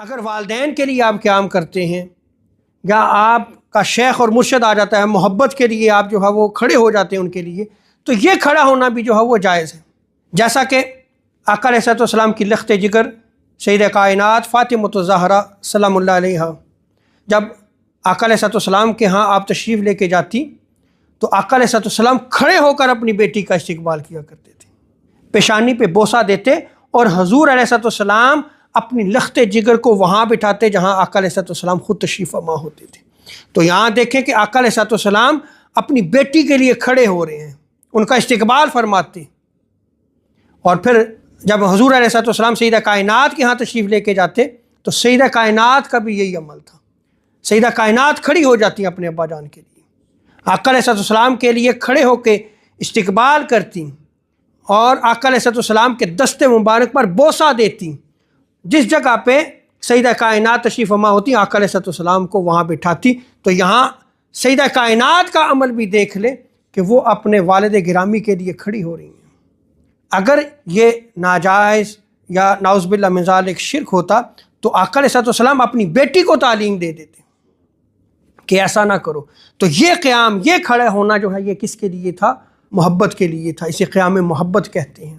اگر والدین کے لیے آپ قیام کرتے ہیں یا آپ کا شیخ اور مرشد آ جاتا ہے، محبت کے لیے آپ جو ہے وہ کھڑے ہو جاتے ہیں ان کے لیے، تو یہ کھڑا ہونا بھی جو ہے وہ جائز ہے۔ جیسا کہ آقا علیہ السلام کی لخت جگر سیدہ کائنات فاطمۃ الزہرا سلام اللہ علیہا، جب آقا علیہ السلام کے ہاں آپ تشریف لے کے جاتی تو آقا علیہ السلام کھڑے ہو کر اپنی بیٹی کا استقبال کیا کرتے تھے، پیشانی پہ بوسہ دیتے، اور حضور علیہ السلام اپنی لخت جگر کو وہاں بٹھاتے جہاں آقا علیہ السلام خود تشریف فرما ہوتے تھے۔ تو یہاں دیکھیں کہ آقا علیہ السلام اپنی بیٹی کے لیے کھڑے ہو رہے ہیں، ان کا استقبال فرماتے، اور پھر جب حضور علیہ السلام سیدہ کائنات کے ہاں تشریف لے کے جاتے تو سیدہ کائنات کا بھی یہی عمل تھا، سیدہ کائنات کھڑی ہو جاتی اپنے ابا جان کے لیے، آقا علیہ السلام کے لیے کھڑے ہو کے استقبال کرتی، اور آقا علیہ السلام کے دست مبارک پر بوسہ دیتی۔ جس جگہ پہ سیدہ کائنات تشریف فرما ہوتی آقا علیہ السلام کو وہاں بٹھاتی۔ تو یہاں سیدہ کائنات کا عمل بھی دیکھ لے کہ وہ اپنے والد گرامی کے لیے کھڑی ہو رہی ہیں۔ اگر یہ ناجائز یا نعوذ باللہ من ذالک شرک ہوتا تو آقا علیہ السلام اپنی بیٹی کو تعلیم دے دیتے کہ ایسا نہ کرو۔ تو یہ قیام، یہ کھڑا ہونا جو ہے یہ کس کے لیے تھا؟ محبت کے لیے تھا، اسے قیام محبت کہتے ہیں۔